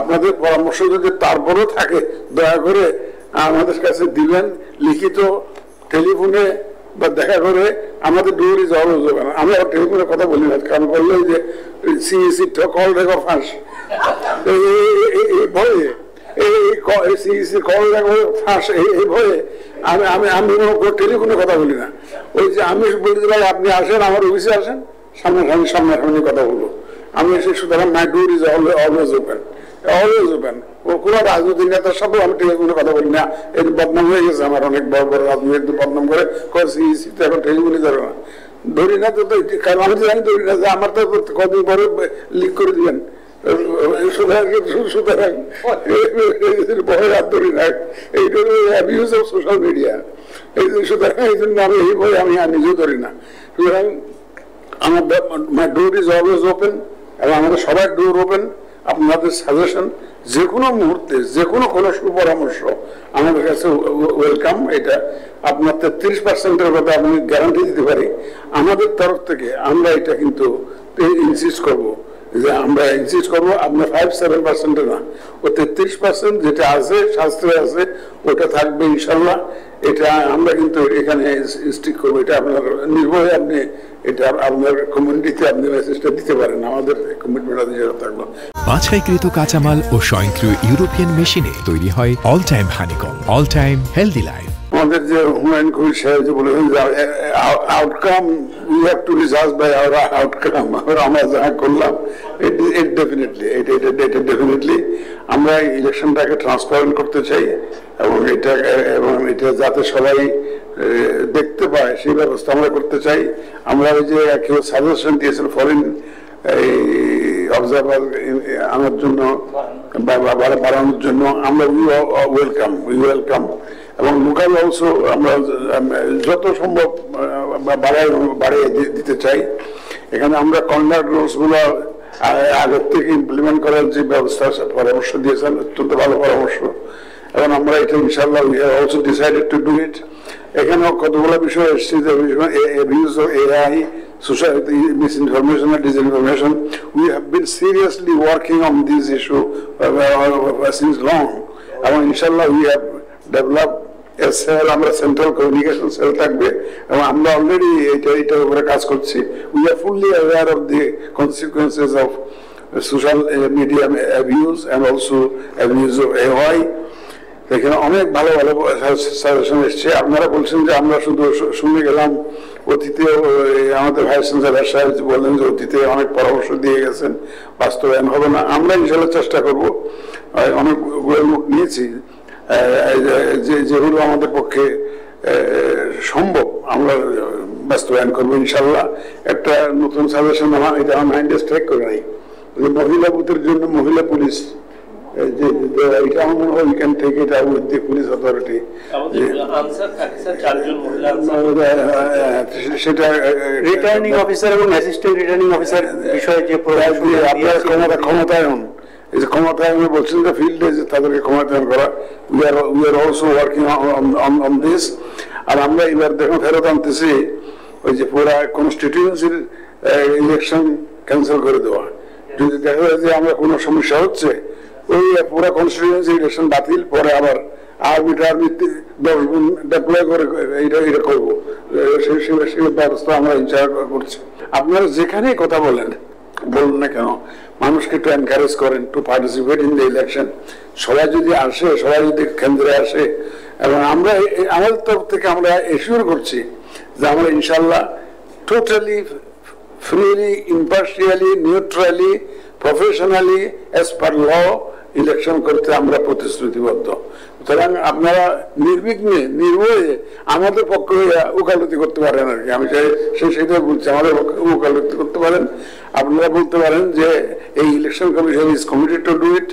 আপনাদের পরামর্শ যদি তারপরেও থাকে দয়া করে আমাদের কাছে দিবেন, লিখিত, টেলিফোনে বা দেখা করে। আমাদের ডোর ইজ অলওয়েজ ওপেন। আমি আর টেলিফোনে কথা বলি না, কারণ বললো যে সিইসি কল রেকর্ড ফাঁস, এই ভয়ে সিইসি কল রেকর্ড ফাঁস, এই ভয়ে আমি টেলিফোনে কথা বলি না। ওই যে আমি বলি ভাই আপনি আসেন, আমার অফিসে আসেন, সামনাসামনি কথা বলবো আমি এসে। সুতরাং my door is always open, always open. ও কোনো রাজনৈতিক নেতার সাথেও আমি টেলিফোনে কথা বলি না। এর বদনাম হয়ে গেছে আমার, অনেক বড় বড় রাজনৈতিক বদনাম করে এখন টেলিফোনে ধরে না, ধরি না তো। কারণ আমি তো জানি ধরি না, যে আমার তো কদিন পরে লিক করে দিবেন। সুতরাং ভয় হাত ধরি না, এইটা অ্যাবিউজ অফ সোশ্যাল মিডিয়া। সুতরাং এই জন্য আমি এই ভয় আমি নিজেও ধরি না। সুতরাং আমার মাই ডোর ইজ অলওয়েজ ওপেন, এবং আমাদের সবার ডোর ওপেন। আপনাদের সাজেশন যে কোনো মুহূর্তে, যে কোনো সুপরামর্শ আমাদের কাছে ওয়েলকাম। এটা আপনার 33%-এর কথা আমি গ্যারান্টি দিতে পারি। আমাদের তরফ থেকে আমরা এটা কিন্তু ইনসিস্ট করবো, যে আমরা ইনসিস্ট করবো আপনার 5-7% না, ও 33% যেটা আছে, শাস্ত্রে আছে, ওটা থাকবে ইনশাল্লাহ। এটা আমরা কিন্তু এখানে স্টিক করবো। এটা আপনার নির্ভয়ে আপনি এটা আপনার কমিউনিটিতে আপনি মেসেজটা দিতে পারেন। আমাদের কমিটমেন্ট আছে যেটা থাকলো। বাছাইকৃত কাঁচামাল ও স্বয়ংক্রিয় ইউরোপিয়ান মেশিনে তৈরি হয় all time honeycomb, all time healthy life. আমাদের যে হুমায়ুন কবির সাহেব যে বলেছেন outcome we have to be judged by our outcome, আমরা যা করলাম ডেফিনেটলি আমরা ইলেকশনটাকে ট্রান্সপারেন্ট করতে চাই, এবং এটা যাতে সবাই দেখতে পায় সেই ব্যবস্থা আমরা করতে চাই। আমরা ওই যে কেউ সাজেশন দিয়েছিল ফরেন অবজারভার আনার জন্য, বাড়ানোর জন্য, আমরা ওয়েলকাম। এবং লোকাল অলসো আমরা যত সম্ভব বাড়িয়ে দিতে চাই। এখানে আমরা কন্ডাক্ট রুলস গুলো আগের থেকে ইমপ্লিমেন্ট করার যে ব্যবস্থা পরামর্শ দিয়েছেন, অত্যন্ত ভালো পরামর্শ, এবং আমরা এটা ইনশাল্লাহ we have also decided to do it. এখানেও কতগুলো বিষয় এসছে, যে abuse of AI, society misinformation and disinformation. We have been seriously working on this issue since long, and inshallah we have developed a cell, আমরা central communication sell থাকবে, এবং আমরা already এটার উপরে কাজ করছি। We are fully aware of the consequences of social media abuse and also abuse of AI. এখানে অনেক ভালো ভালো সাজেশন এসছে। আপনারা বলছেন যে আমরা শুধু শুনে গেলাম, অতীতে আমাদের ভাইস চ্যান্সেলর সাহেব বললেন যে অতীতে অনেক পরামর্শ দিয়ে গেছেন, বাস্তবায়ন হবে না। আমরা ইনশাল্লাহ চেষ্টা করব, অনেকগুলো মুখ নিয়েছি, যেগুলো আমাদের পক্ষে সম্ভব আমরা বাস্তবায়ন করবো ইনশাল্লাহ। একটা নতুন সাজেশন এটা আমার মাইন্ডে স্ট্রাইক করে নাই, মহিলা বুথের জন্য মহিলা পুলিশ, এটা আমার মনে হয় we can take it out with the police authority. সেটা রিটার্নিং অফিসার এবং অ্যাসিস্ট্যান্ট রিটার্নিং অফিসার বিষয়ে যে আপনার ক্ষমতায়ন, এই যে ক্ষমতায়ন বলছেন যে ফিল্ডে যে তাদেরকে ক্ষমতায়ন করা, we are also working on this. আর আমরা এবার দেখুন ফেরত আনতেছি ওই যে পুরা কনস্টিটিউয়েন্সির ইলেকশন ক্যান্সেল করে দেওয়া। যদি দেখা যায় যে আমরা কোনো সমস্যা হচ্ছে, ওই পুরা কনস্টিটিউয়েন্সি ইলেকশন বাতিল, পরে আবার আর্মিটা 10 গুণ ডেপ্লয় করে এটা করবো, সেই ব্যবস্থা আমরা ইনচার্জ করছি। আপনারা যেখানেই কথা বলুন না কেন, মানুষকে একটু এনকারেজ করেন to participate in the election. সবাই যদি আসে, সবাই যদি কেন্দ্রে আসে, এবং আমরা আমাদের তরফ থেকে আমরা এশিওর করছি যে আমরা ইনশাল্লাহ totally freely, impartially, neutrally, professionally, as per law election করতে আমরা প্রতিশ্রুতিবদ্ধ। সুতরাং আপনারা নির্বিঘ্নে, নির্ভয়ে আমাদের পক্ষে ওকালতি করতে পারেন আর কি। আমি সেটাই বলছি, আমাদের পক্ষে ওকালতি করতে পারেন। আপনারা বলতে পারেন যে এই election commission is committed to do it.